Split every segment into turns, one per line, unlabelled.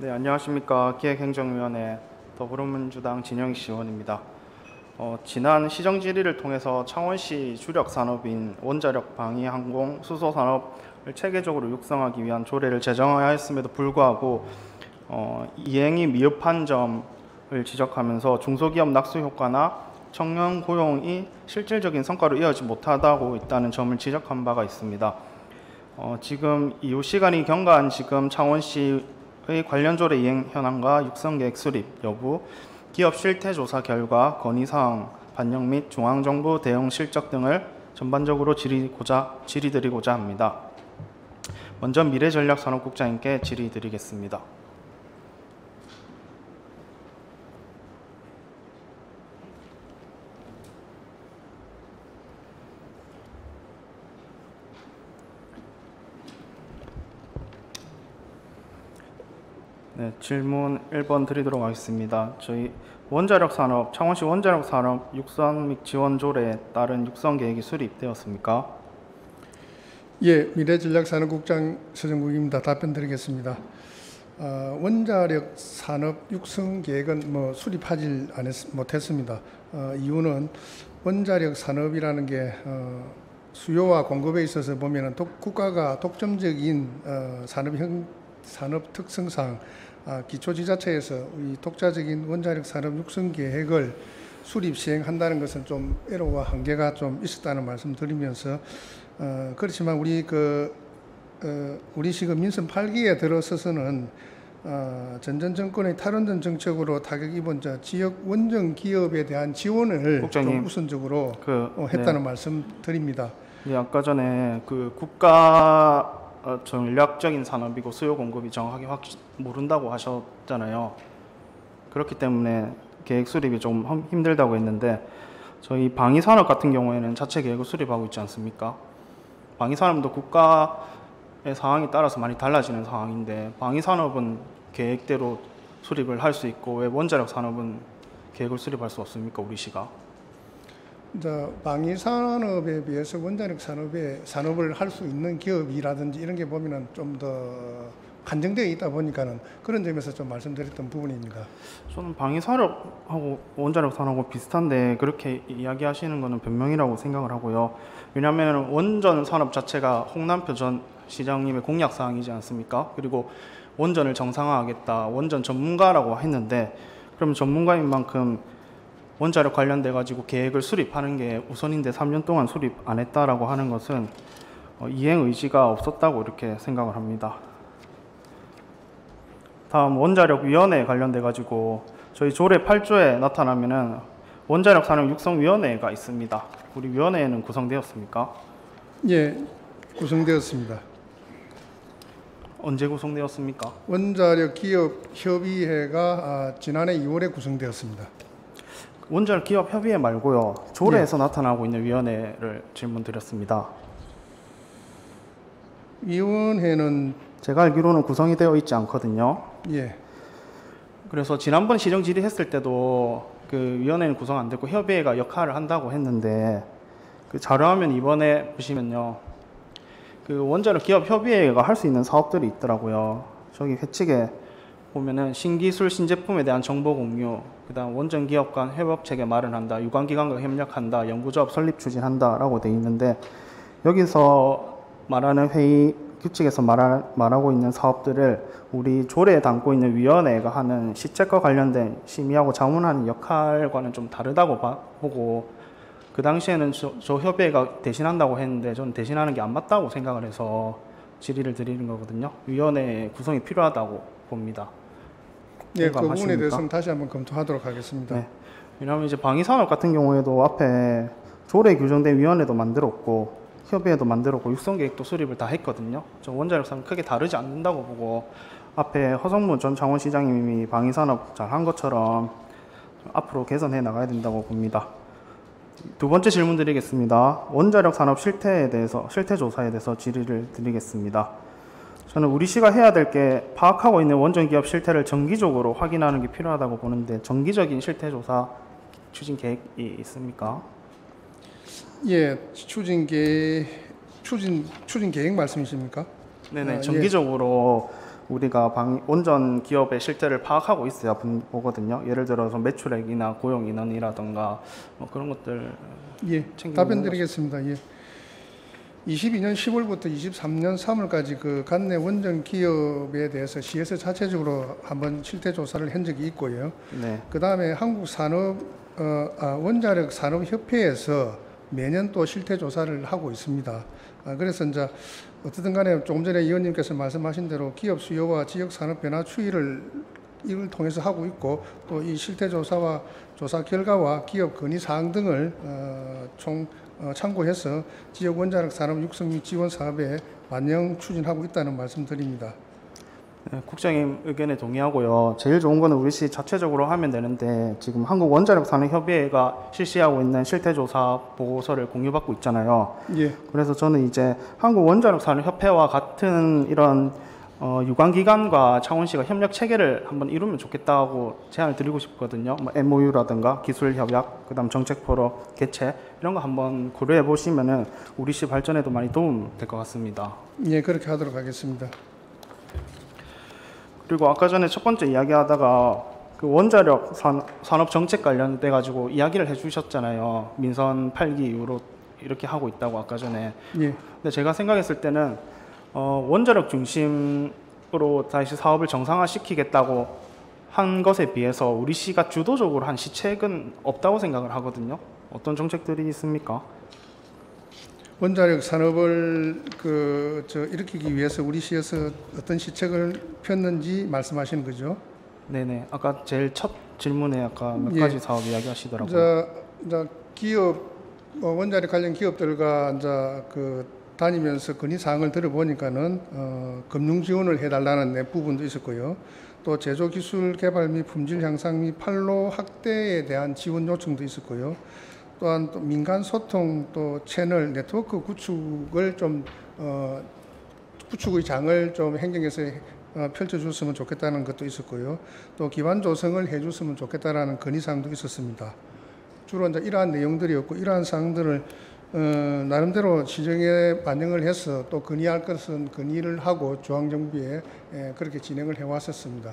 네, 안녕하십니까. 기획행정위원회 더불어민주당 진영희 시의원입니다. 지난 시정 질의를 통해서 창원시 주력 산업인 원자력, 방위, 항공, 수소 산업을 체계적으로 육성하기 위한 조례를 제정하였음에도 불구하고 이행이 미흡한 점을 지적하면서 중소기업 낙수 효과나 청년 고용이 실질적인 성과로 이어지지 못하다고 있다는 점을 지적한 바가 있습니다. 지금 이후 시간이 경과한 지금 창원시의 관련 조례 이행 현황과 육성계획 수립 여부, 기업 실태조사 결과, 건의사항 반영 및 중앙정부 대응 실적 등을 전반적으로 질의드리고자 합니다. 먼저 미래전략산업국장님께 질의드리겠습니다. 네, 질문 1번 드리도록 하겠습니다. 저희 원자력 산업, 창원시 원자력 산업 육성 및 지원 조례에 따른 육성 계획이 수립되었습니까?
예, 미래전략산업국장 서정국입니다. 답변드리겠습니다. 원자력 산업 육성 계획은 수립하지 못했습니다. 이유는 원자력 산업이라는 게 수요와 공급에 있어서 보면은 국가가 독점적인 산업 특성상 기초지자체에서 이 독자적인 원자력 산업 육성 계획을 수립 시행한다는 것은 좀 애로와 한계가 좀 있었다는 말씀드리면서 그렇지만 우리 지금 민선 8기에 들어서서는 전전 정권의 탈원전 정책으로 타격 입은 지역 원전 기업에 대한 지원을
국장님,
좀 우선적으로 했다는
네.
말씀드립니다.
네, 아까 전에 국가 전략적인 산업이고 수요 공급이 정확하게 모른다고 하셨잖아요. 그렇기 때문에 계획 수립이 좀 힘들다고 했는데 저희 방위 산업 같은 경우에는 자체 계획을 수립하고 있지 않습니까? 방위 산업도 국가의 상황에 따라서 많이 달라지는 상황인데 방위 산업은 계획대로 수립을 할 수 있고 왜 원자력 산업은 계획을 수립할 수 없습니까? 우리 시가?
방위 산업에 비해서 원자력 산업을 할 수 있는 기업이라든지 이런 게 보면은 좀 더 한정되어 있다 보니까는 그런 점에서 좀 말씀드렸던 부분입니다. 저는
방위 산업하고 원자력 산업하고 비슷한데 그렇게 이야기하시는 것은 변명이라고 생각을 하고요. 왜냐하면 원전 산업 자체가 홍남표 전 시장님의 공약 사항이지 않습니까? 그리고 원전을 정상화하겠다, 원전 전문가라고 했는데 그럼 전문가인 만큼 원자력 관련돼 가지고 계획을 수립하는 게 우선인데 3년 동안 수립 안 했다라고 하는 것은 이행 의지가 없었다고 이렇게 생각을 합니다. 다음 원자력위원회에 관련돼 가지고 저희 조례 8조에 나타나면은 원자력 산업 육성위원회가 있습니다. 우리 위원회는 구성되었습니까?
예, 구성되었습니다.
언제 구성되었습니까?
원자력 기업 협의회가 지난해 2월에 구성되었습니다.
원자력 기업 협의회 말고요. 조례에서 나타나고 있는 위원회를 질문드렸습니다.
위원회는
제가 알기로는 구성이 되어 있지 않거든요.
예.
그래서 지난번 시정 질의했을 때도 그 위원회는 구성 안 됐고 협의회가 역할을 한다고 했는데 그 자료화면 이번에 보시면요. 그 원자력 기업 협의회가 할 수 있는 사업들이 있더라고요. 저기 회칙에 보면은 신기술 신제품에 대한 정보 공유, 그다음 원전 기업 간 협업 체계 마련한다, 유관기관과 협력한다, 연구조합 설립 추진한다라고 돼 있는데 여기서 말하는 회의 규칙에서 말하고 있는 사업들을 우리 조례에 담고 있는 위원회가 하는 시책과 관련된 심의하고 자문하는 역할과는 좀 다르다고 보고 그 당시에는 저 협의회가 대신한다고 했는데 저는 대신하는 게 안 맞다고 생각을 해서 질의를 드리는 거거든요. 위원회 구성이 필요하다고 봅니다.
예, 그 부분에 대해서는 다시 한번 검토하도록 하겠습니다.
네. 왜냐하면 이제 방위산업 같은 경우에도 앞에 조례 규정된 위원회도 만들었고 협의회도 만들었고 육성계획도 수립을 다 했거든요. 저 원자력 산업 크게 다르지 않는다고 보고 앞에 허성무 전 창원시장님이 방위산업 잘한 것처럼 앞으로 개선해 나가야 된다고 봅니다. 두 번째 질문 드리겠습니다. 원자력 산업 실태 조사에 대해서 질의를 드리겠습니다. 저는 우리 시가 해야 될 게 파악하고 있는 원전 기업 실태를 정기적으로 확인하는 게 필요하다고 보는데 정기적인 실태 조사 추진 계획이 있습니까?
예, 추진 계획 말씀이십니까?
네네, 정기적으로 우리가 원전 기업의 실태를 파악하고 있어야 보거든요. 예를 들어서 매출액이나 고용 인원이라든가 뭐 그런 것들
예,
챙기는
답변 드리겠습니다. 예. 22년 10월부터 23년 3월까지 그 관내 원전 기업에 대해서 시에서 자체적으로 한번 실태 조사를 한 적이 있고요.
네.
그 다음에 원자력 산업협회에서 매년 또 실태 조사를 하고 있습니다. 그래서 이제 어쨌든 간에 조금 전에 의원님께서 말씀하신 대로 기업 수요와 지역 산업 변화 추이를 이를 통해서 하고 있고, 또 이 실태 조사와 조사 결과와 기업 건의 사항 등을 참고해서 지역 원자력 산업 육성 및 지원 사업에 반영 추진하고 있다는 말씀드립니다.
네, 국장님 의견에 동의하고요. 제일 좋은 거는 우리 시 자체적으로 하면 되는데 지금 한국원자력산업협의회가 실시하고 있는 실태조사 보고서를 공유받고 있잖아요.
예.
그래서 저는 이제 한국원자력산업협회와 같은 이런 유관기관과 창원시가 협력 체계를 한번 이루면 좋겠다고 제안을 드리고 싶거든요. 뭐 MOU라든가 기술협약, 그다음 정책포럼 개최 이런 거 한번 고려해 보시면은 우리 시 발전에도 많이 도움 될 것 같습니다.
예, 그렇게 하도록 하겠습니다.
그리고 아까 전에 첫 번째 이야기하다가 그 원자력 산업 정책 관련돼 가지고 이야기를 해주셨잖아요. 민선 8기 이후로 이렇게 하고 있다고 아까 전에.
예.
근데 제가 생각했을 때는 원자력 중심으로 다시 사업을 정상화시키겠다고 한 것에 비해서 우리 시가 주도적으로 한 시책은 없다고 생각을 하거든요. 어떤 정책들이 있습니까?
원자력 산업을 일으키기 위해서 우리 시에서 어떤 시책을 폈는지 말씀하시는 거죠?
네네. 아까 제일 첫 질문에 아까 몇
예.
가지 사업 이야기하시더라고요.
기업 원자력 관련 기업들과 다니면서 건의 사항을 들어보니까는 금융 지원을 해달라는 부분도 있었고요. 또 제조 기술 개발 및 품질 향상 및 판로 확대에 대한 지원 요청도 있었고요. 또한 또 민간 소통 또 채널 네트워크 구축을 구축의 장을 좀 행정에서 펼쳐줬으면 좋겠다는 것도 있었고요. 또 기반 조성을 해줬으면 좋겠다라는 건의사항도 있었습니다. 주로 이제 이러한 내용들이었고, 이러한 사항들을 나름대로 시정에 반영을 해서 또 건의할 것은 건의를 하고 중앙정부에 그렇게 진행을 해왔었습니다.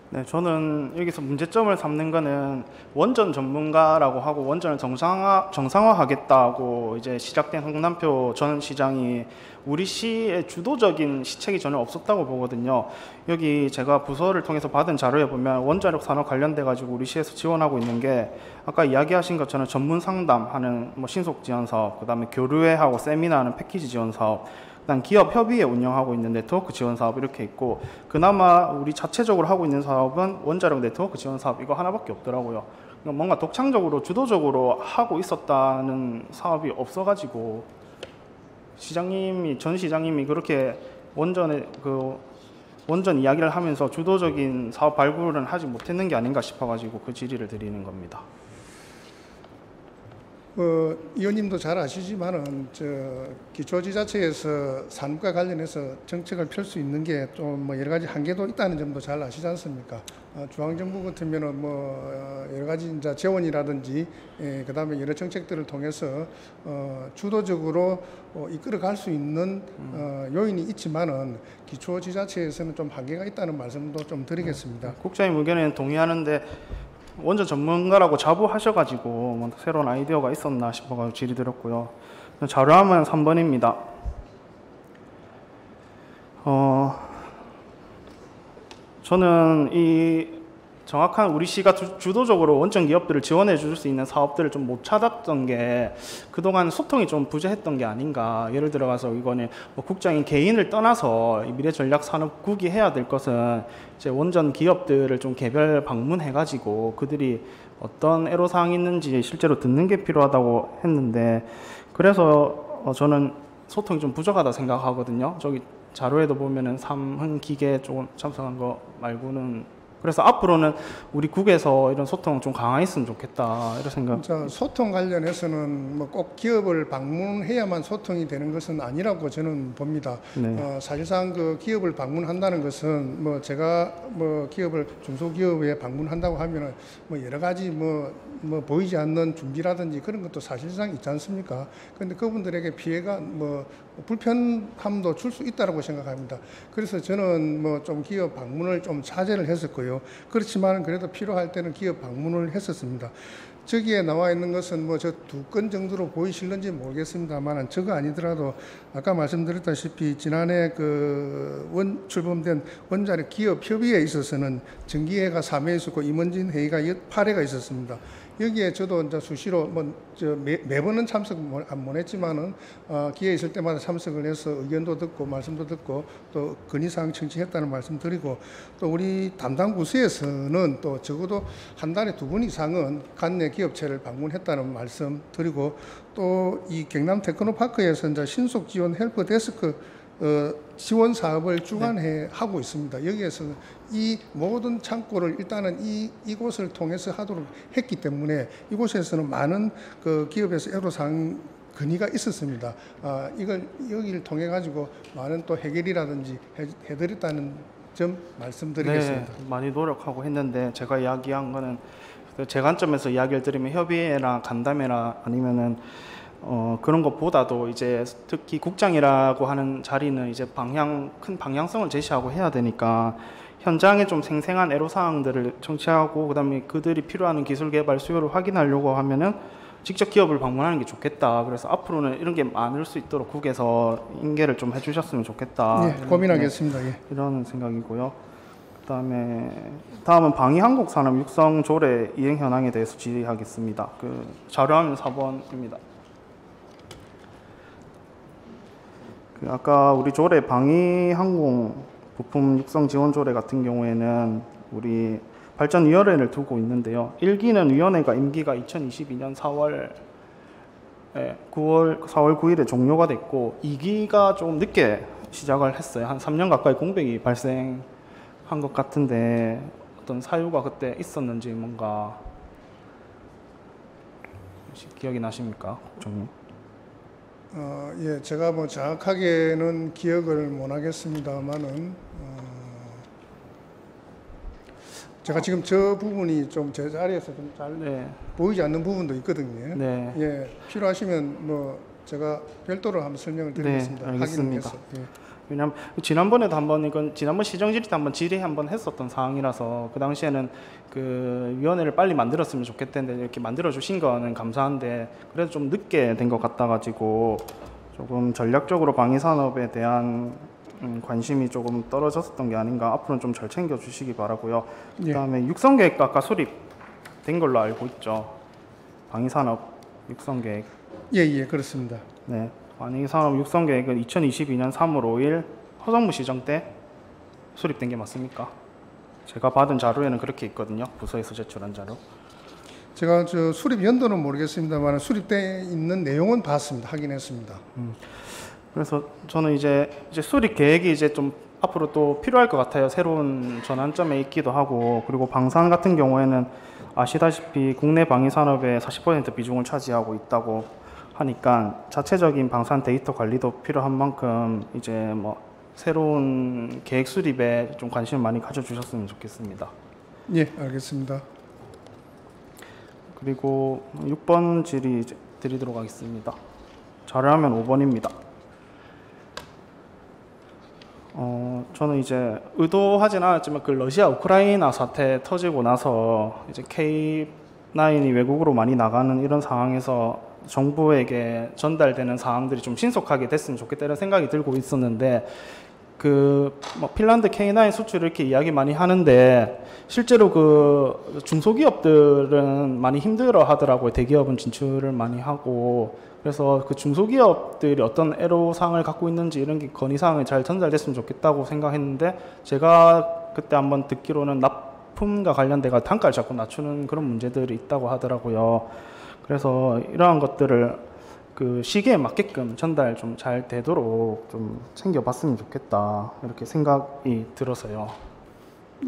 네, 저는 여기서 문제점을 삼는 거는 원전 전문가라고 하고 원전을 정상화하겠다고 이제 시작된 홍남표 전 시장이 우리 시의 주도적인 시책이 전혀 없었다고 보거든요. 여기 제가 부서를 통해서 받은 자료에 보면 원자력 산업 관련돼 가지고 우리 시에서 지원하고 있는 게 아까 이야기하신 것처럼 전문 상담하는 뭐 신속 지원 사업, 그다음에 교류회하고 세미나하는 패키지 지원 사업, 그다음 기업 협의회 운영하고 있는 네트워크 지원 사업 이렇게 있고, 그나마 우리 자체적으로 하고 있는 사업은 원자력 네트워크 지원 사업 이거 하나밖에 없더라고요. 그러니까 뭔가 독창적으로 주도적으로 하고 있었다는 사업이 없어가지고 전 시장님이 그렇게 원전 이야기를 하면서 주도적인 사업 발굴은 하지 못했는 게 아닌가 싶어가지고 그 질의를 드리는 겁니다.
의원님도 잘 아시지만은 기초지자체에서 산업과 관련해서 정책을 펼 수 있는 게 좀 여러 가지 한계도 있다는 점도 잘 아시지 않습니까? 중앙정부 같으면은 여러 가지 이제 재원이라든지 그다음에 여러 정책들을 통해서 주도적으로 이끌어갈 수 있는 요인이 있지만은 기초지자체에서는 좀 한계가 있다는 말씀도 좀 드리겠습니다.
국장님 의견에는 동의하는데 원전 전문가라고 자부하셔가지고 뭐 새로운 아이디어가 있었나 싶어가지고 질의 드렸고요. 자료화면 3번입니다. 저는 이 정확한 우리 시가 주도적으로 원전 기업들을 지원해 줄 수 있는 사업들을 좀 못 찾았던 게 그동안 소통이 좀 부재했던 게 아닌가. 예를 들어가서 이거는 뭐 국장이 개인을 떠나서 미래전략산업국이 해야 될 것은 이제 원전 기업들을 좀 개별 방문해 가지고 그들이 어떤 애로사항이 있는지 실제로 듣는 게 필요하다고 했는데, 그래서 저는 소통이 좀 부족하다 생각하거든요. 저기 자료에도 보면은 삼흥기계 조금 참석한 거 말고는. 그래서 앞으로는 우리 국에서 이런 소통 좀 강화했으면 좋겠다 이런 생각.
소통 관련해서는 뭐 꼭 기업을 방문해야만 소통이 되는 것은 아니라고 저는 봅니다.
네.
사실상 그 기업을 방문한다는 것은 제가 기업을 중소기업에 방문한다고 하면은 여러 가지 뭐 보이지 않는 준비라든지 그런 것도 사실상 있지 않습니까? 그런데 그분들에게 피해가 뭐 불편함도 줄 수 있다고 생각합니다. 그래서 저는 뭐 좀 기업 방문을 좀 자제를 했었고요. 그렇지만 그래도 필요할 때는 기업 방문을 했었습니다. 저기에 나와 있는 것은 뭐 저 2건 정도로 보이실는지 모르겠습니다만 저거 아니더라도 아까 말씀드렸다시피 지난해 그 출범된 원자력 기업 협의회에 있어서는 정기회가 3회 있었고 임원진 회의가 8회가 있었습니다. 여기에 저도 이제 수시로 매번은 참석 못 했지만은 기회 있을 때마다 참석을 해서 의견도 듣고 말씀도 듣고 또 건의사항 청취했다는 말씀 드리고 또 우리 담당 부서에서는 또 적어도 한 달에 2번 이상은 관내 기업체를 방문했다는 말씀 드리고 또 이 경남 테크노파크에서 이제 신속 지원 헬프 데스크 지원 사업을 주관해 하고 있습니다. 여기에서 이 모든 창구를 일단은 이곳을 통해서 하도록 했기 때문에 이곳에서는 많은 그 기업에서 애로사항 건의가 있었습니다. 이걸 여기를 통해 가지고 많은 또 해결이라든지 해드렸다는 점 말씀드리겠습니다.
네, 많이 노력하고 했는데 제가 이야기한 거는 제 관점에서 이야기를 드리면 협의회나 간담회나 아니면은 그런 것보다도 이제 특히 국장이라고 하는 자리는 이제 큰 방향성을 제시하고 해야 되니까 현장에 좀 생생한 애로사항들을 청취하고 그다음에 그들이 필요한 기술 개발 수요를 확인하려고 하면은 직접 기업을 방문하는 게 좋겠다. 그래서 앞으로는 이런 게 많을 수 있도록 국에서 인계를 좀 해주셨으면 좋겠다.
네, 고민하겠습니다. 예.
이런 생각이고요. 다음은 방위한국산업 육성 조례 이행 현황에 대해서 질의하겠습니다. 그 자료화면 4번입니다. 아까 우리 조례 방위항공 부품 육성 지원 조례 같은 경우에는 우리 발전위원회를 두고 있는데요. 1기는 위원회가 임기가 2022년 4월 9일에 종료가 됐고 2기가 좀 늦게 시작을 했어요. 한 3년 가까이 공백이 발생한 것 같은데 어떤 사유가 그때 있었는지 뭔가 혹시 기억이 나십니까, 국장님?
예, 제가 뭐 정확하게는 기억을 못 하겠습니다만은 제가 지금 저 부분이 좀 제 자리에서 좀 잘 보이지 않는 부분도 있거든요.
네.
예, 필요하시면 뭐 제가 별도로 한번 설명을 드리겠습니다.
네, 알겠습니다.
예.
왜냐하면 지난번에도 이건 지난번 시정질의 때 한번 질의 한번 했었던 사항이라서 그 당시에는 그 위원회를 빨리 만들었으면 좋겠는데 이렇게 만들어 주신 거는 감사한데 그래도 좀 늦게 된 것 같아 가지고 조금 전략적으로 방위 산업에 대한 관심이 조금 떨어졌었던 게 아닌가. 앞으로는 좀 잘 챙겨 주시기 바라고요. 그다음에 육성 계획도 아까 수립된 걸로 알고 있죠. 방위 산업 육성 계획.
예, 그렇습니다.
네. 방위산업 육성계획은 2022년 3월 5일 허정무 시정 때 수립된 게 맞습니까? 제가 받은 자료에는 그렇게 있거든요. 부서에서 제출한 자료.
제가 저 수립 연도는 모르겠습니다만 수립돼 있는 내용은 봤습니다. 확인했습니다.
그래서 저는 이제 수립 계획이 이제 좀 앞으로 또 필요할 것 같아요. 새로운 전환점에 있기도 하고 그리고 방산 같은 경우에는 아시다시피 국내 방위 산업의 40% 비중을 차지하고 있다고 하니까 자체적인 방산 데이터 관리도 필요한 만큼 이제 뭐 새로운 계획 수립에 좀 관심을 많이 가져주셨으면 좋겠습니다.
예, 알겠습니다.
그리고 6번 질의 드리도록 하겠습니다. 자료화면 5번입니다. 저는 이제 의도하진 않았지만 그 러시아 우크라이나 사태 터지고 나서 이제 K9이 외국으로 많이 나가는 이런 상황에서 정부에게 전달되는 사항들이 좀 신속하게 됐으면 좋겠다 이런 생각이 들고 있었는데 뭐 핀란드 K9 수출 이렇게 이야기 많이 하는데 실제로 그 중소기업들은 많이 힘들어 하더라고요. 대기업은 진출을 많이 하고 그래서 그 중소기업들이 어떤 애로사항을 갖고 있는지 이런 게 건의사항이 잘 전달됐으면 좋겠다고 생각했는데 제가 그때 한번 듣기로는 납품과 관련돼가 단가를 자꾸 낮추는 그런 문제들이 있다고 하더라고요. 그래서 이러한 것들을 그 시기에 맞게끔 전달 좀 잘 되도록 좀 챙겨봤으면 좋겠다 이렇게 생각이 들어서요.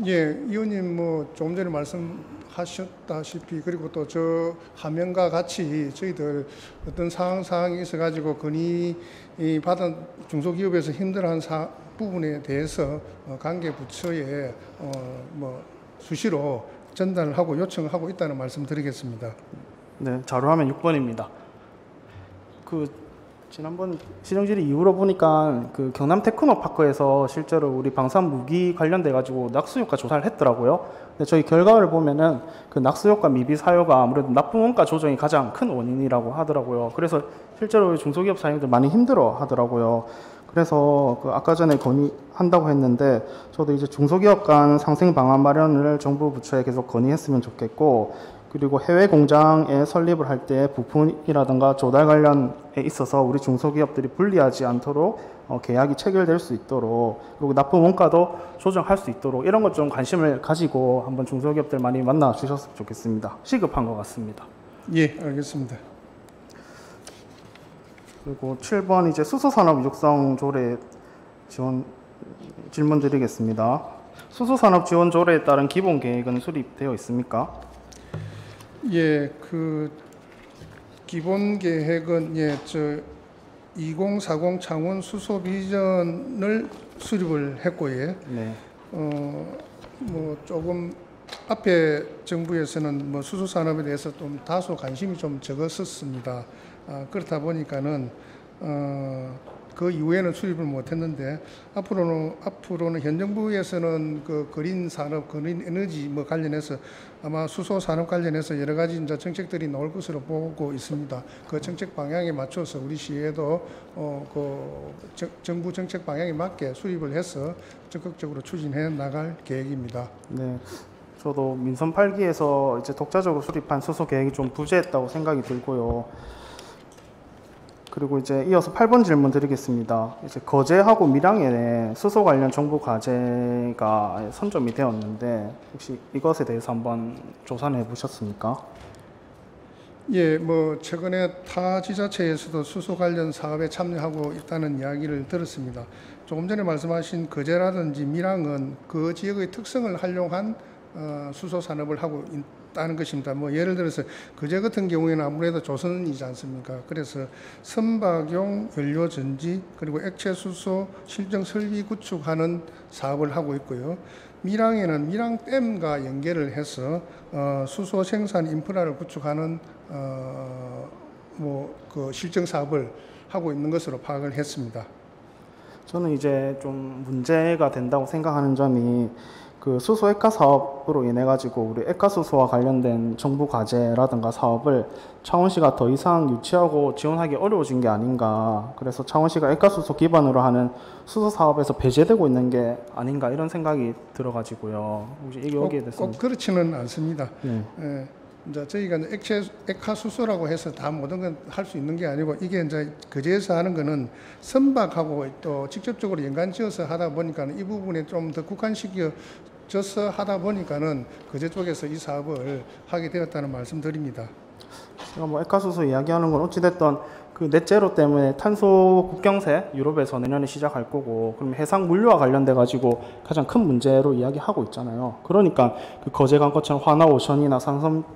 예, 의원님 뭐 조금 전에 말씀하셨다시피 그리고 또 저 화면과 같이 저희들 어떤 사항이 있어가지고 건의 받은 중소기업에서 힘들어한 부분에 대해서 관계 부처에 뭐 수시로 전달하고 요청하고 있다는 말씀 드리겠습니다.
네, 자료화면 6번입니다. 그 지난번 시정질의 이후로 보니까 그 경남 테크노파크에서 실제로 우리 방산 무기 관련돼 가지고 낙수 효과 조사를 했더라고요. 근데 저희 결과를 보면은 그 낙수 효과 미비 사유가 아무래도 납품 원가 조정이 가장 큰 원인이라고 하더라고요. 그래서 실제로 중소기업 사장님들 많이 힘들어 하더라고요. 그래서 그 아까 전에 건의한다고 했는데 저도 이제 중소기업 간 상생 방안 마련을 정부 부처에 계속 건의했으면 좋겠고, 그리고 해외 공장에 설립을 할 때 부품이라든가 조달 관련에 있어서 우리 중소기업들이 불리하지 않도록 계약이 체결될 수 있도록, 그리고 납품 원가도 조정할 수 있도록 이런 것 좀 관심을 가지고 한번 중소기업들 많이 만나 주셨으면 좋겠습니다. 시급한 것 같습니다.
예, 알겠습니다.
그리고 7번 이제 수소산업 육성 조례 지원 질문 드리겠습니다. 수소산업 지원 조례에 따른 기본 계획은 수립되어 있습니까?
예, 그 기본 계획은 2040 창원 수소 비전을 수립을 했고요.
네.
뭐 조금 앞에 정부에서는 뭐 수소 산업에 대해서 좀 다소 관심이 좀 적었었습니다. 그렇다 보니까는 그 이후에는 수립을 못했는데 앞으로는 현 정부에서는 그 그린 산업, 그린 에너지 뭐 관련해서 아마 수소 산업 관련해서 여러 가지 이제 정책들이 나올 것으로 보고 있습니다. 그 정책 방향에 맞춰서 우리 시에도 정부 정책 방향에 맞게 수립을 해서 적극적으로 추진해 나갈 계획입니다.
네. 저도 민선 8기에서 이제 독자적으로 수립한 수소 계획이 좀 부재했다고 생각이 들고요. 그리고 이제 이어서 8번 질문 드리겠습니다. 이제 거제하고 밀양에 수소 관련 정부 과제가 선점이 되었는데 혹시 이것에 대해서 한번 조사를 해보셨습니까?
예, 뭐 최근에 타 지자체에서도 수소 관련 사업에 참여하고 있다는 이야기를 들었습니다. 조금 전에 말씀하신 거제라든지 밀양은 그 지역의 특성을 활용한 수소 산업을 하고 있다는 것입니다. 뭐 예를 들어서 거제 같은 경우에는 아무래도 조선이지 않습니까? 그래서 선박용 연료 전지 그리고 액체 수소 실정 설비 구축하는 사업을 하고 있고요. 밀양에는 밀양댐과 연계를 해서 수소 생산 인프라를 구축하는 그 실정 사업을 하고 있는 것으로 파악을 했습니다.
저는 이제 좀 문제가 된다고 생각하는 점이 그 수소 액화 사업으로 인해 가지고 우리 액화 수소와 관련된 정부 과제라든가 사업을 창원시가 더 이상 유치하고 지원하기 어려워진 게 아닌가. 그래서 창원시가 액화 수소 기반으로 하는 수소 사업에서 배제되고 있는 게 아닌가 이런 생각이 들어가지고요. 혹시 이게 여기에 대해서
꼭 그렇지는 않습니다.
네.
이제 저희가 액화 수소라고 해서 다 모든 건 할 수 있는 게 아니고 이게 이제 거제에서 하는 거는 선박하고 또 직접적으로 연관지어서 하다 보니까는 이 부분에 좀 더 국한시켜져서 하다 보니까는 거제 쪽에서 이 사업을 하게 되었다는 말씀드립니다.
제가 뭐 액화 수소 이야기하는 건 어찌됐든 그 넷제로 때문에 탄소 국경세 유럽에서 내년에 시작할 거고, 그럼 해상 물류와 관련돼 가지고 가장 큰 문제로 이야기하고 있잖아요. 그러니까 그 거제강거천 화나오션이나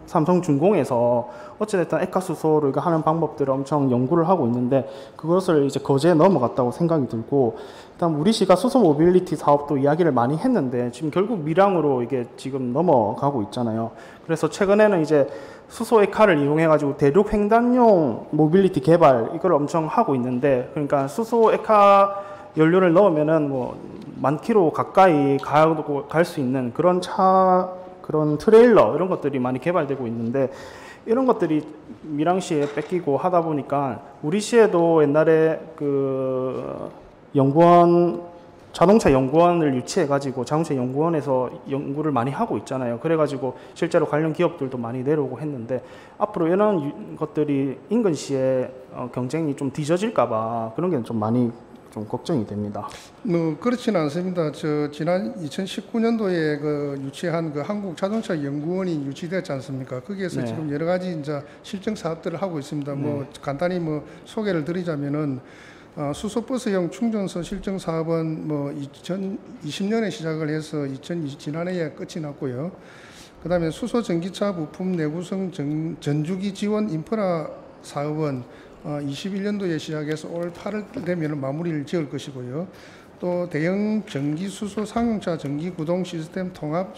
삼성중공에서 어찌됐든 액화 수소를 하는 방법들을 엄청 연구를 하고 있는데 그것을 이제 거제에 넘어갔다고 생각이 들고, 일단 우리 시가 수소 모빌리티 사업도 이야기를 많이 했는데 지금 결국 밀양으로 이게 지금 넘어가고 있잖아요. 그래서 최근에는 이제 수소 액화를 이용해 가지고 대륙 횡단용 모빌리티 개발 이걸 엄청 하고 있는데, 그러니까 수소 액화 연료를 넣으면은 뭐 10,000km 가까이 갈 수 있는 그런 그런 트레일러 이런 것들이 많이 개발되고 있는데, 이런 것들이 밀양시에 뺏기고 하다 보니까 우리 시에도 옛날에 그 자동차 연구원을 유치해가지고 자동차 연구원에서 연구를 많이 하고 있잖아요. 그래가지고 실제로 관련 기업들도 많이 내려오고 했는데 앞으로 이런 것들이 인근시의 경쟁이 좀 뒤져질까봐 그런 게 좀 많이 좀 걱정이 됩니다.
뭐 그렇지는 않습니다. 지난 2019년도에 그 유치한 그 한국 자동차 연구원이 유치되었지 않습니까? 거기에서
네.
지금 여러 가지 이제 실증 사업들을 하고 있습니다. 뭐 간단히 뭐 소개를 드리자면은 수소버스형 충전소 실증 사업은 뭐 2020년에 시작을 해서 지난해에 끝이 났고요. 그다음에 수소 전기차 부품 내구성 전주기 지원 인프라 사업은 21년도에 시작해서 올 8월 되면 마무리를 지을 것이고요. 또 대형 전기 수소 상용차 전기 구동 시스템 통합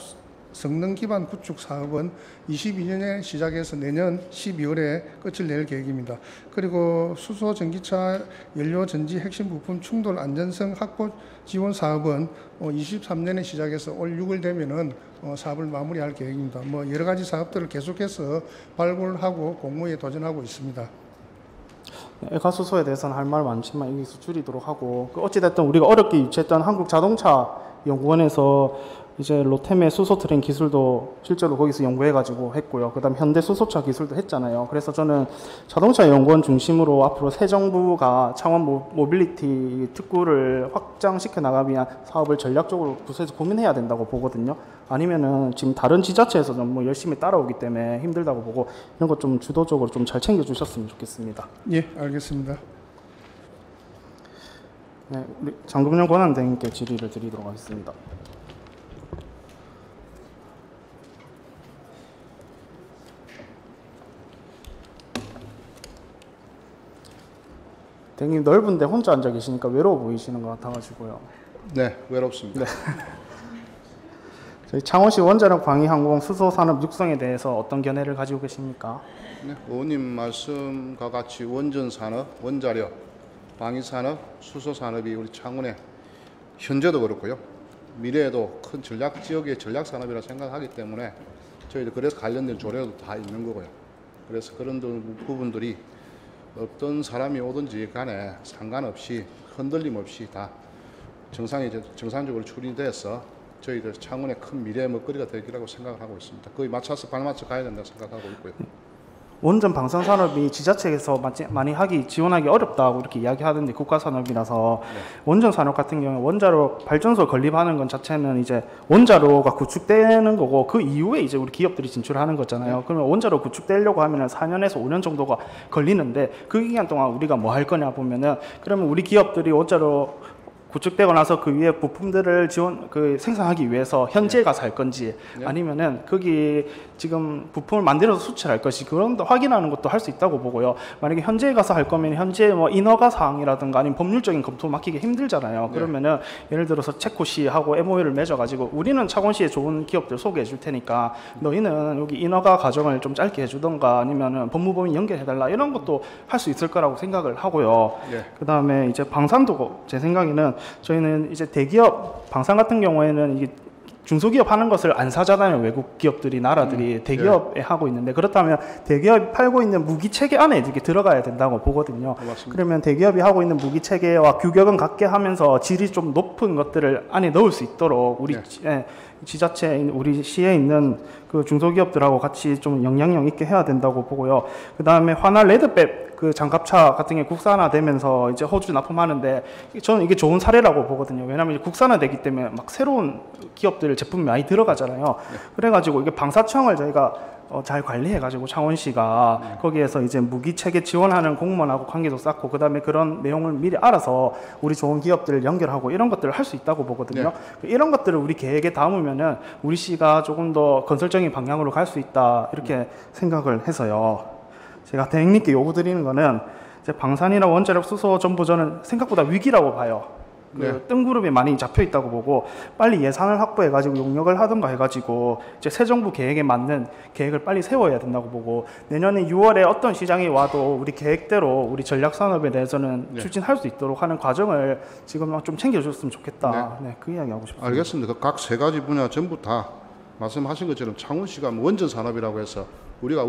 성능 기반 구축 사업은 22년에 시작해서 내년 12월에 끝을 낼 계획입니다. 그리고 수소 전기차 연료 전지 핵심 부품 충돌 안전성 확보 지원 사업은 23년에 시작해서 올 6월 되면은 사업을 마무리할 계획입니다. 뭐 여러 가지 사업들을 계속해서 발굴하고 공모에 도전하고 있습니다.
애가수소에 대해서는 할 말 많지만 여기서 줄이도록 하고, 어찌됐든 우리가 어렵게 유치했던 한국자동차연구원에서 이제 로템의 수소 트레인 기술도 실제로 거기서 연구해가지고 했고요. 그다음 현대 수소차 기술도 했잖아요. 그래서 저는 자동차 연구원 중심으로 앞으로 새 정부가 창원 모빌리티 특구를 확장시켜 나가기 위한 사업을 전략적으로 부서에서 고민해야 된다고 보거든요. 아니면은 지금 다른 지자체에서 뭐 열심히 따라오기 때문에 힘들다고 보고, 이런 것 좀 주도적으로 좀 잘 챙겨주셨으면 좋겠습니다.
예, 알겠습니다.
네, 우리 장금영 권한대행께 질의를 드리도록 하겠습니다. 대행님 넓은데 혼자 앉아 계시니까 외로워 보이시는 것 같아가지고요.
네, 외롭습니다.
네. 저희 창원시 원자력 방위항공 수소산업 육성에 대해서 어떤 견해를 가지고 계십니까?
네, 의원님 말씀과 같이 원전산업, 원자력, 방위산업, 수소산업이 우리 창원에 현재도 그렇고요. 미래에도 큰 전략 지역의 전략 산업이라 생각하기 때문에 저희도 그래서 관련된 조례도 다 있는 거고요. 그래서 그런 부분들이 어떤 사람이 오든지 간에 상관없이 흔들림 없이 다 정상적으로 추진돼서 저희들 창원의 큰 미래의 먹거리가 되기라고 생각을 하고 있습니다. 거의 맞춰서 발맞춰 가야 된다고 생각하고 있고요.
원전 방산산업이 지자체에서 많이 지원하기 어렵다고 이렇게 이야기하던데, 국가산업이라서. 네. 원전 산업 같은 경우에 원자로 발전소 건립하는 것 자체는 이제 원자로가 구축되는 거고, 그 이후에 이제 우리 기업들이 진출하는 거잖아요. 네. 그러면 원자로 구축되려고 하면 4년에서 5년 정도가 걸리는데, 그 기간 동안 우리가 뭐 할 거냐 보면은, 그러면 우리 기업들이 원자로 구축되고 나서 그 위에 부품들을 생산하기 위해서 현지에 가서 할 건지, 네. 아니면은 거기 지금 부품을 만들어서 수출할 것이, 그런 거 확인하는 것도 할 수 있다고 보고요. 만약에 현지에 가서 할 거면 현지에 뭐 인허가 사항이라든가 아니면 법률적인 검토 맡기기 힘들잖아요. 네. 그러면은 예를 들어서 체코시하고 MOU를 맺어가지고 우리는 창원시에 좋은 기업들 소개해 줄 테니까 너희는 여기 인허가 과정을 좀 짧게 해주던가 아니면은 법무법인 연결해달라, 이런 것도 할 수 있을 거라고 생각을 하고요. 네. 그 다음에 이제 방산도 제 생각에는 저희는 이제 대기업 방산 같은 경우에는 이게 중소기업 하는 것을 안 사잖아요. 외국 기업들이, 나라들이 대기업에 네. 하고 있는데, 그렇다면 대기업이 팔고 있는 무기 체계 안에 이렇게 들어가야 된다고 보거든요. 맞습니다. 그러면 대기업이 하고 있는 무기 체계와 규격은 같게 하면서 질이 좀 높은 것들을 안에 넣을 수 있도록 우리 네. 지자체, 우리 시에 있는 그 중소기업들하고 같이 좀 영향력 있게 해야 된다고 보고요. 그 다음에 화나 레드백 그 장갑차 같은 게 국산화되면서 이제 호주 납품하는데, 저는 이게 좋은 사례라고 보거든요. 왜냐하면 국산화되기 때문에 막 새로운 기업들 제품이 많이 들어가잖아요. 네. 그래가지고 이게 방사청을 저희가 잘 관리해가지고 창원시가 거기에서 이제 무기 체계 지원하는 공무원하고 관계도 쌓고, 그 다음에 그런 내용을 미리 알아서 우리 좋은 기업들을 연결하고 이런 것들을 할 수 있다고 보거든요. 네. 이런 것들을 우리 계획에 담으면은 우리 시가 조금 더 건설적인 방향으로 갈 수 있다, 이렇게 생각을 해서요. 제가 대행님께 요구드리는 거는, 이제 방산이나 원자력 수소 전부 저는 생각보다 위기라고 봐요. 네. 뜬구름이 많이 잡혀 있다고 보고, 빨리 예산을 확보해가지고 용역을 하든가 해가지고 이제 새 정부 계획에 맞는 계획을 빨리 세워야 된다고 보고, 내년에 6월에 어떤 시장이 와도 우리 계획대로 우리 전략 산업에 대해서는 네. 추진할 수 있도록 하는 과정을 지금 좀 챙겨줬으면 좋겠다. 네, 그 이야기 하고 싶습니다.
알겠습니다. 각 세 가지 분야 전부 다 말씀하신 것처럼 창원시가 원전 산업이라고 해서 우리가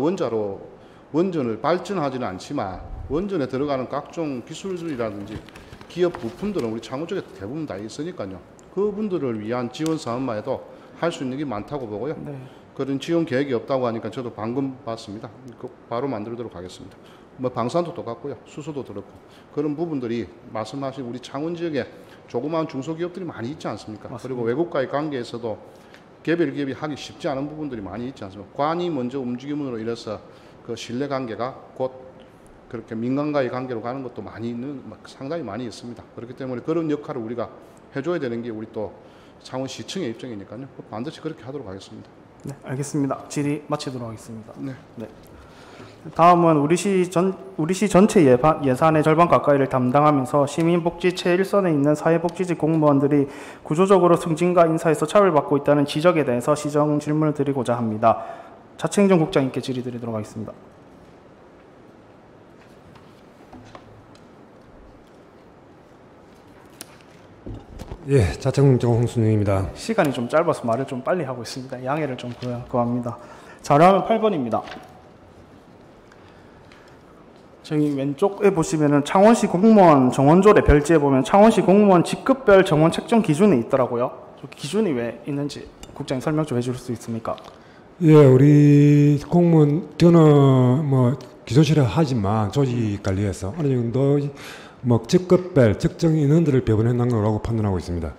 원전을 발전하지는 않지만 원전에 들어가는 각종 기술이라든지 기업 부품들은 우리 창원 쪽에 대부분 다 있으니까요. 그분들을 위한 지원 사업만 해도 할 수 있는 게 많다고 보고요. 네. 그런 지원 계획이 없다고 하니까 저도 방금 봤습니다. 바로 만들도록 하겠습니다. 뭐 방산도 똑같고요. 수소도 그렇고. 그런 부분들이 말씀하신 우리 창원 지역에 조그마한 중소기업들이 많이 있지 않습니까? 맞습니다. 그리고 외국과의 관계에서도 개별 기업이 하기 쉽지 않은 부분들이 많이 있지 않습니까? 관이 먼저 움직임으로 인해서 그 신뢰관계가 곧 그렇게 민간과의 관계로 가는 것도 상당히 많이 있습니다. 그렇기 때문에 그런 역할을 우리가 해줘야 되는 게 우리 또 창원시청의 입장이니까요. 반드시 그렇게 하도록 하겠습니다.
네, 알겠습니다. 질의 마치도록 하겠습니다.
네.
네. 다음은 우리 시 전체 예산의 절반 가까이를 담당하면서 시민복지 최일선에 있는 사회복지직 공무원들이 구조적으로 승진과 인사에서 차별받고 있다는 지적에 대해서 시정 질문을 드리고자 합니다. 자치행정국장님께 질의드리도록 하겠습니다.
예, 자치행정국장 홍순영입니다.
시간이 좀 짧아서 말을 좀 빨리 하고 있습니다. 양해를 좀 구합니다. 자료화면 8번입니다. 저기 왼쪽에 보시면은 창원시 공무원 정원조례 별지에 보면 창원시 공무원 직급별 정원 책정 기준이 있더라고요. 저 기준이 왜 있는지 국장님 설명 좀 해줄 수 있습니까?
예, 우리 공무원 저는 뭐 기조실에 하지만 조직 관리에서 어느 정도 뭐 직급별 특정 인원들을 배분해 놓은 거라고 판단하고 있습니다.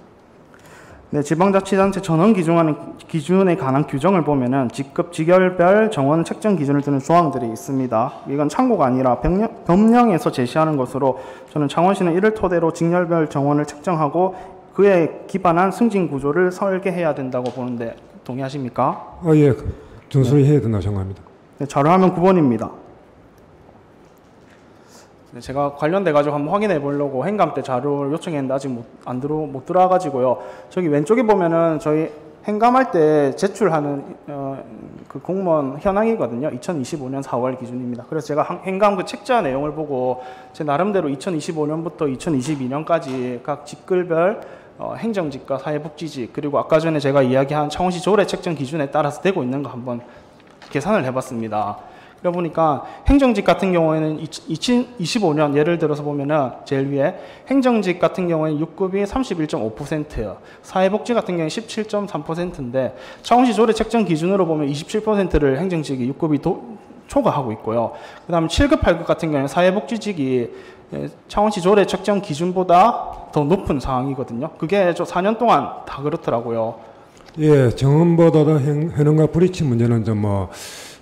네, 지방자치단체 전원 기준에 관한 규정을 보면은 직급 직열별 정원 책정 기준을 두는 조항들이 있습니다. 이건 참고가 아니라 법령에서 제시하는 것으로 저는 창원시는 이를 토대로 직렬별 정원을 책정하고 그에 기반한 승진 구조를 설계해야 된다고 보는데 동의하십니까?
예, 준수히 해야 된다고 생각합니다.
네, 자료화면 9번입니다. 네, 제가 관련돼가지고 한번 확인해 보려고 행감 때 자료를 요청했는데 아직 못 들어와가지고요. 저기 왼쪽에 보면은 저희 행감할 때 제출하는 그 공무원 현황이거든요. 2025년 4월 기준입니다. 그래서 제가 행감 그 책자 내용을 보고 제 나름대로 2025년부터 2022년까지 각 직급별 행정직과 사회복지직 그리고 아까 전에 제가 이야기한 창원시 조례 책정 기준에 따라서 되고 있는 거 한번 계산을 해봤습니다. 그러다 보니까 행정직 같은 경우에는 2025년 예를 들어서 보면은 제일 위에 행정직 같은 경우에는 6급이 31.5%, 사회복지 같은 경우에는 17.3%인데 창원시 조례 책정 기준으로 보면 27%를 행정직이 6급이 초과하고 있고요. 그 다음에 7급, 8급 같은 경우에는 사회복지직이 창원시 조례 책정 기준보다 더 높은 상황이거든요. 그게 저 4년 동안 다 그렇더라고요.
예, 정원보다도 현황과 불이치 문제는 좀 뭐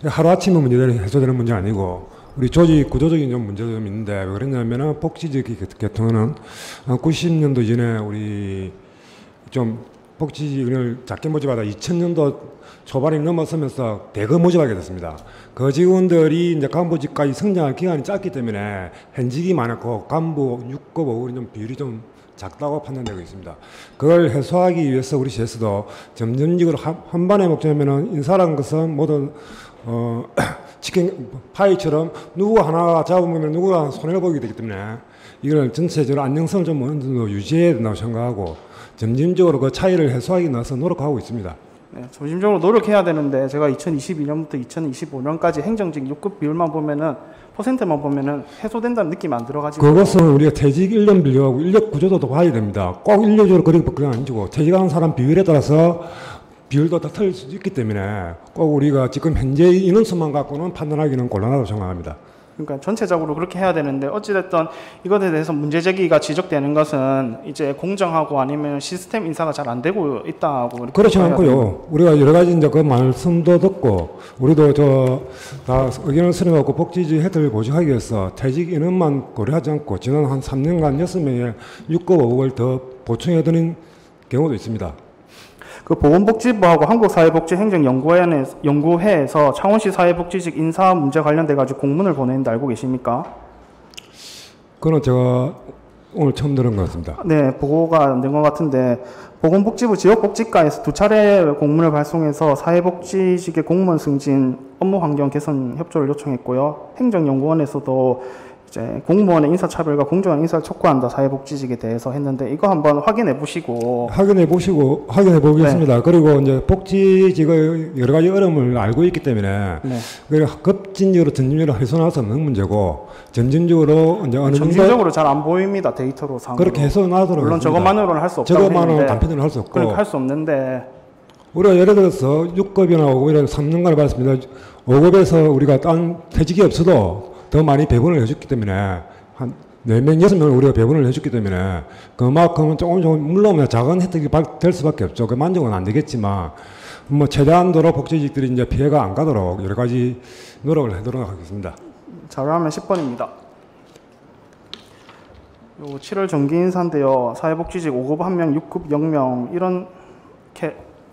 하루아침에 문제를 해소되는 문제는 아니고 우리 조직 구조적인 좀 문제도 좀 있는데 왜 그랬냐면은 복지직 계통은 90년도 전에 우리 좀 복지직을 작게 모집하다 2000년도 초반에 넘어서면서 대거 모집하게 됐습니다. 그 직원들이 이제 간부직까지 성장할 기간이 짧기 때문에 현직이 많았고 간부 6급, 5급이 좀 비율이 좀 작다고 판단되고 있습니다. 그걸 해소하기 위해서 우리 시에서도 점점직으로 한 번에 먹자면은 인사라는 것은 모든 치킨 파이처럼 누구 하나 잡으면 누구가 손해를 보게 되기 때문에 이걸 전체적으로 안정성을 좀 어느 정도 유지해야 된다고 생각하고 점진적으로 그 차이를 해소하기 위해서 노력하고 있습니다.
네, 점진적으로 노력해야 되는데 제가 2022년부터 2025년까지 행정직 6급 비율만 보면은 퍼센트만 보면은 해소된다는 느낌이 안 들어가지고
그것은 우리가 퇴직 인력 비율하고 인력 구조도 봐야 됩니다. 꼭 인력적으로 그런 아니고 퇴직하는 사람 비율에 따라서 비율도 다 틀릴 수 있기 때문에 꼭 우리가 지금 현재 인원수만 갖고는 판단하기는 곤란하다고 생각합니다.
그러니까 전체적으로 그렇게 해야 되는데 어찌됐든 이것에 대해서 문제제기가 지적되는 것은 이제 공정하고 아니면 시스템 인사가 잘 안 되고 있다고
그렇지 않고요. 우리가 여러 가지 이제 그 말씀도 듣고 우리도 다 의견을 수렴하고 복지직 혜택을 보장하기 위해서 퇴직 인원만 고려하지 않고 지난 한 3년간 6명의 6급, 5급을 더 보충해드린 경우도 있습니다.
그 보건복지부하고 한국사회복지행정연구회에서 창원시 사회복지직 인사 문제 관련돼 가지고 공문을 보냈는데 알고 계십니까?
그건 제가 오늘 처음 들은 것 같습니다.
네, 보고가 안 된 것 같은데 보건복지부 지역복지과에서 2차례 공문을 발송해서 사회복지직의 공무원 승진 업무 환경 개선 협조를 요청했고요. 행정연구원에서도 이제 공무원의 인사차별과 공정한 인사를 촉구한다 사회복지직에 대해서 했는데 이거 한번 확인해 보겠습니다.
네. 그리고 이제 복지직의 여러 가지 어려움을 알고 있기 때문에
네.
급진적으로 전진적으로 해소할 수 없는 문제고 점진적으로 이제 어느 정도
점진적으로 잘 안 보입니다 데이터로 상으로.
그렇게 해소나도록
물론 저것만으로는 할 수 없다고
저것만으로는 단편적으로 할 수 없고
그러니까 할 수 없는데
우리가 예를 들어서 6급이나 5급이나 3년간을 받았습니다. 5급에서 우리가 딴 퇴직이 없어도 더 많이 배분을 해줬기 때문에 한 4명, 6명을 우리가 배분을 해줬기 때문에 그만큼은 조금 물론 작은 혜택이 될 수밖에 없죠. 그 만족은 안 되겠지만 뭐 최대한도로 복지직들이 이제 피해가 안 가도록 여러 가지 노력을 하도록 하겠습니다.
자료화면 10번입니다. 요 7월 정기 인사인데요. 사회복지직 5급 1명, 6급 0명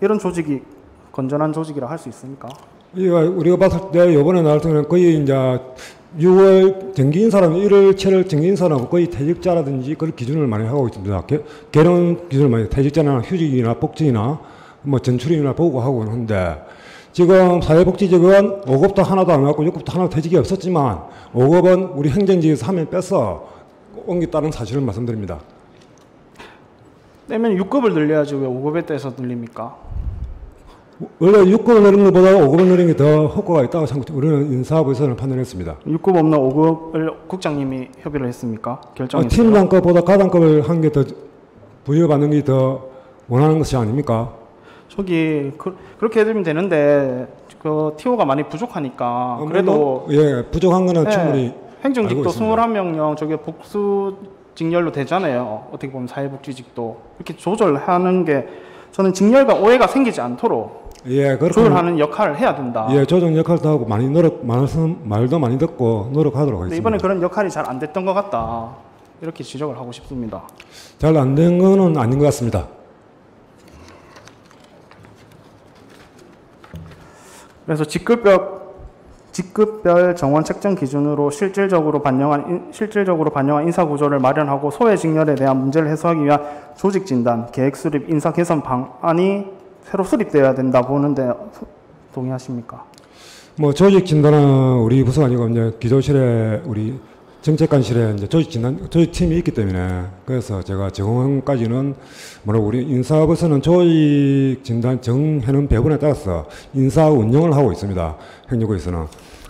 이런 조직이 건전한 조직이라 할 수 있습니까?
이거 우리가 봤을 때 이번에 나올 때는 거의 이제 6월 정기 인사라면 1월, 7월 정기 인사라고 거의 퇴직자라든지 그런 기준을 많이 하고 있습니다. 개론 기준을 많이 퇴직자나 휴직이나 복직이나 뭐 전출이나 보고 하고 하는데 지금 사회복지직은 5급도 하나도 안 갖고 6급도 하나도 퇴직이 없었지만 5급은 우리 행정직에서 하면 뺏어 옮겼다는 사실을 말씀드립니다.
떼면 6급을 늘려야지 왜 5급에 떼서 늘립니까?
원래 6급을 늘리는 것보다 5급을 늘리는 게 더 효과가 있다고 우리는 인사부에서는 판단했습니다.
6급 없는 5급을 국장님이 협의를 했습니까? 결정했어요?
팀장급보다 가장급을 한 게 더 부여받는 게 더 원하는 것이 아닙니까?
저기 그렇게 해드리면 되는데 그 TO가 많이 부족하니까 그래도
예 부족한 거는
네,
충분히
행정직도
알고 있습니다.
21명령 저게 복수 직렬로 되잖아요. 어떻게 보면 사회복지직도 이렇게 조절하는 게 저는 직렬과 오해가 생기지 않도록
예 그렇게
조율하는 역할을 해야 된다.
예 조정 역할도 하고 많이 말도 많이 듣고 노력하도록
근데
하겠습니다.
이번에 그런 역할이 잘 안 됐던 것 같다. 이렇게 지적을 하고 싶습니다.
잘 안 된 거는 아닌 것 같습니다.
그래서 직급별 정원 책정 기준으로 실질적으로 반영한 인사 구조를 마련하고 소외 직렬에 대한 문제를 해소하기 위한 조직 진단, 계획 수립, 인사 개선 방안이 새로 수립되어야 된다 보는데 동의하십니까?
뭐 조직 진단은 우리 부서가 아니고 이제 기조실에 우리 정책관실에 이제 조직팀이 있기 때문에 그래서 제가 적응까지는 뭐라고 우리 인사부서는 조직 진단 정해놓은 배분에 따라서 인사 운영을 하고 있습니다. 행정부에서는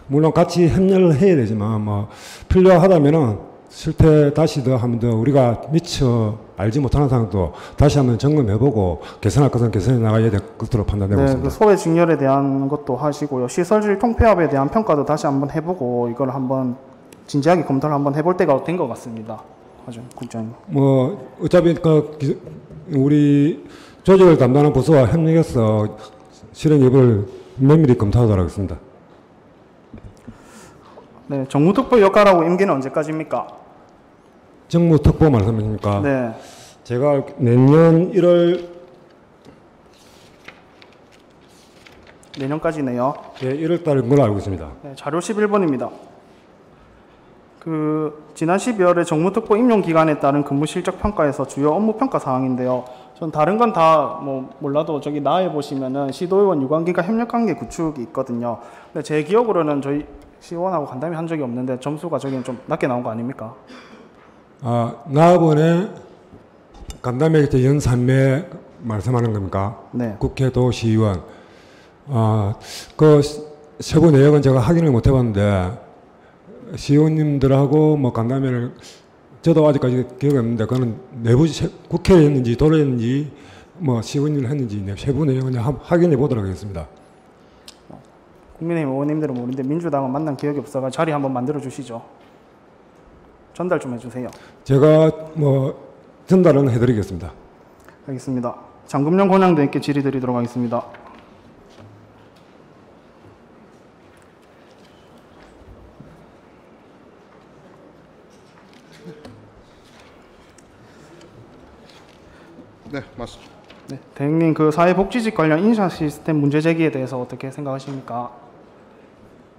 물론 같이 협력을 해야 되지만 뭐 필요하다면은 실태 다시 더 한번 더 우리가 미처 알지 못하는 상황도 다시 한번 점검해보고 개선할 것은 개선해 나가야 될 것으로 판단되고 있습니다.
그 소외 직렬에 대한 것도 하시고요. 시설질 통폐합에 대한 평가도 다시 한번 해보고 이걸 한번 진지하게 검토를 한번 해볼 때가 된 것 같습니다. 하죠, 국장님.
뭐 어차피 우리 조직을 담당하는 부서와 협력해서 실행 여부를 면밀히 검토하도록 하겠습니다.
네, 정무특보 역할하고 임기는 언제까지입니까?
정무특보 말씀하십니까?
네.
제가 내년 1월
내년까지네요.
예, 1월 달인 걸로 알고 있습니다.
네, 자료 11번입니다. 지난 12월에 정무특보 임용 기간에 따른 근무 실적 평가에서 주요 업무 평가 사항인데요. 전 다른 건 다 몰라도 저기 나에 보시면은 시도의원 유관기관 협력관계 구축이 있거든요. 근데 제 기억으로는 저희 시의원하고 간담회 한 적이 없는데 점수가 저기는 좀 낮게 나온 거 아닙니까?
나번에 간담회 때 연 3매 말씀하는 겁니까?
네.
국회도 시의원. 그 세부 내역은 제가 확인을 못 해봤는데 시의원님들하고 뭐 간담회를 저도 아직까지 기억이 없는데 그거는 내부 국회였는지 도로였는지 뭐 시의원님을 했는지 세부 내용은 확인해 보도록 하겠습니다.
국민의힘 의원님들은 모르는데 민주당은 만난 기억이 없어서 자리 한번 만들어 주시죠. 전달 좀 해주세요.
제가 뭐 전달은 해드리겠습니다.
알겠습니다. 장금령 권한도 있게 질의드리도록 하겠습니다.
네, 맞습니다.
네, 대행님 그 사회복지직 관련 인사 시스템 문제 제기에 대해서 어떻게 생각하십니까?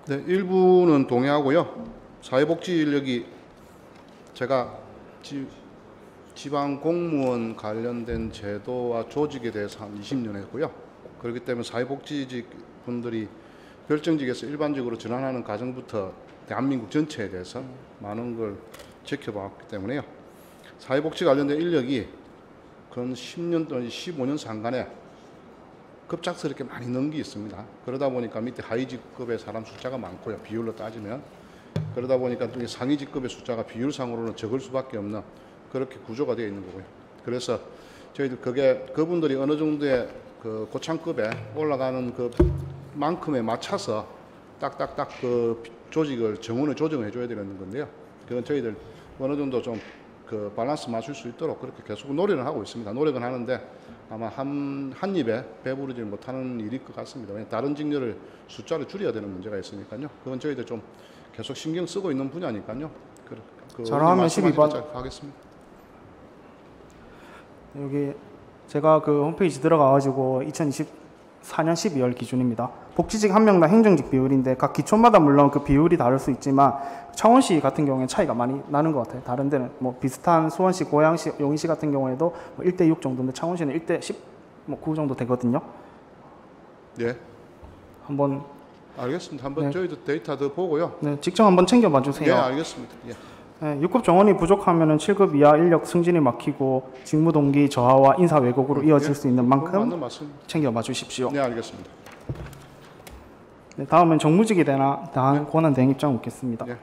네, 일부는 동의하고요. 사회복지 인력이 제가 지방 공무원 관련된 제도와 조직에 대해서 한 20년 했고요. 그렇기 때문에 사회복지직 분들이 별정직에서 일반적으로 전환하는 과정부터 대한민국 전체에 대해서 많은 걸 지켜봤기 때문에요. 사회복지 관련된 인력이 근 10년 또는 15년 상간에 급작스럽게 많이 는 게 있습니다. 그러다 보니까 밑에 하위직급의 사람 숫자가 많고요. 비율로 따지면. 그러다 보니까 상위직급의 숫자가 비율상으로는 적을 수밖에 없는 그렇게 구조가 되어 있는 거고요. 그래서 저희들 그분들이 어느 정도의 그 고창급에 올라가는 그 만큼에 맞춰서 딱딱딱 그 조직을 정원을 조정해 줘야 되는 건데요. 그건 저희들 어느 정도 좀 그 밸런스 맞출 수 있도록 그렇게 계속 노력을 하고 있습니다. 노력은 하는데 아마 한 입에 배부르지 못하는 일일 것 같습니다. 왜냐하면 다른 직렬을 숫자를 줄여야 되는 문제가 있으니까요. 그건 저희들 좀 계속 신경 쓰고 있는 분야니까요.
잘하면 12번
하겠습니다.
여기 제가 그 홈페이지 들어가가지고 2014년 12월 기준입니다. 복지직 한 명당 행정직 비율인데 각 기촌마다 물론 그 비율이 다를 수 있지만 창원시 같은 경우에 차이가 많이 나는 것 같아요. 다른 데는 뭐 비슷한 수원시, 고양시, 용인시 같은 경우에도 뭐 1대 6 정도인데 창원시는 1대 10, 뭐 9 정도 되거든요.
예.
한번
알겠습니다. 한번
네.
저희도 데이터 더 보고요.
네, 직접 한번 챙겨봐
예,
주세요.
알겠습니다. 예.
네, 6급 정원이 부족하면 7급 이하 인력 승진이 막히고 직무 동기 저하와 인사 왜곡으로 이어질 수 있는 만큼
맞는 말씀.
챙겨봐 주십시오.
네, 알겠습니다.
네, 다음은 정무직에 대한 권한 대행 입장 묻겠습니다.
예.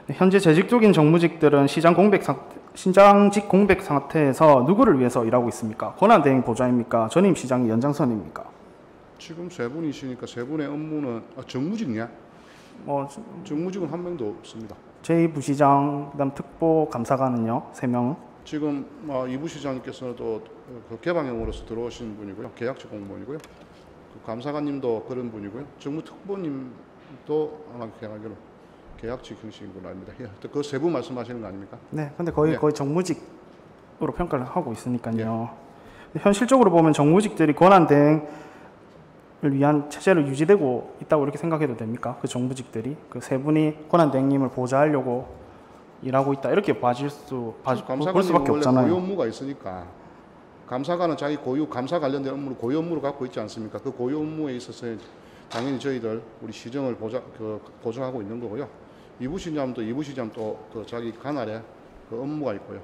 네, 현재 재직 중인 정무직들은 시장직 공백 상태에서 누구를 위해서 일하고 있습니까? 권한 대행 보좌입니까? 전임 시장이 연장선입니까?
지금 세 분이시니까 세 분의 업무는 정무직이야? 정무직은 한 명도 없습니다.
제2부시장, 그다음 특보 감사관은요? 3명. 지금
이 부시장님께서도 그 개방형으로서 들어오신 분이고요. 계약직 공무원이고요. 그 감사관님도 그런 분이고요. 정무특보님도 아마 계약으로 계약직 형식인 걸로 압니다. 그 세 분 말씀하시는 거 아닙니까?
네, 근데 거의 정무직으로 평가를 하고 있으니까요. 현실적으로 보면 정무직들이 권한 대행을 위한 체제로 유지되고 있다고 이렇게 생각해도 됩니까? 그 정무직들이 그 세 분이 권한 대행님을 보좌하려고 일하고 있다 이렇게 볼 수밖에 없잖아요.
고유 업무가 있으니까 감사관은 자기 감사 관련된 업무를 고유 업무를 갖고 있지 않습니까? 그 고유 업무에 있어서 당연히 저희들 우리 시정을 보조하고 있는 거고요. 이부시장도 그 자기 관할에 그 업무가 있고요.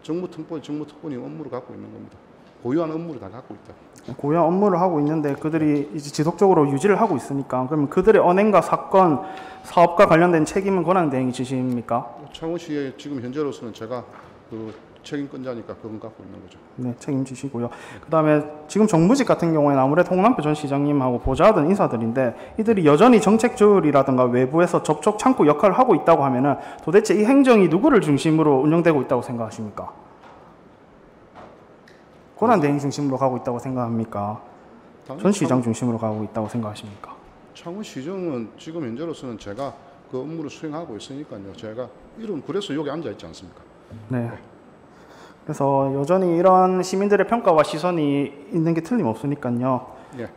정무특보님 업무를 갖고 있는 겁니다. 고유한 업무를 다 갖고 있다.
고유한 업무를 하고 있는데 그들이 이제 지속적으로 유지를 하고 있으니까 그러면 그들의 언행과 사건, 사업과 관련된 책임은 권한 대행이 지십니까?
창원시의 지금 현재로서는 제가 그 책임권자니까 그건 갖고 있는 거죠.
네, 책임지시고요. 그다음에 지금 정무직 같은 경우에는 아무래도 홍남표 전 시장님하고 보좌하던 인사들인데 이들이 여전히 정책 조율이라든가 외부에서 접촉 창구 역할을 하고 있다고 하면은 도대체 이 행정이 누구를 중심으로 운영되고 있다고 생각하십니까? 권한 대행 중심으로 가고 있다고 생각합니까? 전 시장 중심으로 가고 있다고 생각하십니까?
창원시정은 지금 현재로서는 제가 그 업무를 수행하고 있으니까요. 제가 그래서 여기 앉아 있지 않습니까?
네. 그래서 여전히 이런 시민들의 평가와 시선이 있는 게 틀림없으니까요.
예.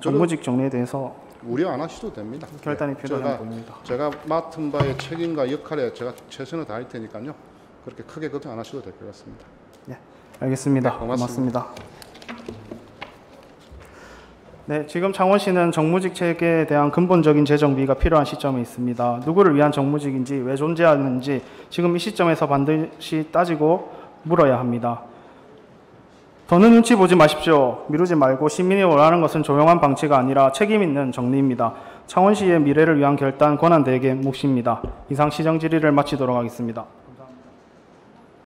정무직 정리에 대해서
우려 안 하셔도 됩니다.
결단이 필요하다고 봅니다.
제가 맡은 바의 책임과 역할에 제가 최선을 다할 테니까요. 그렇게 크게 걱정 안 하셔도 될 것 같습니다.
네, 알겠습니다.
네, 고맙습니다.
네, 지금 창원시는 정무직 체계에 대한 근본적인 재정비가 필요한 시점에 있습니다. 누구를 위한 정무직인지 왜 존재하는지 지금 이 시점에서 반드시 따지고 물어야 합니다. 더는 눈치 보지 마십시오. 미루지 말고 시민이 원하는 것은 조용한 방치가 아니라 책임 있는 정리입니다. 창원시의 미래를 위한 결단 권한 대행의 몫입니다. 이상 시정 질의를 마치도록 하겠습니다.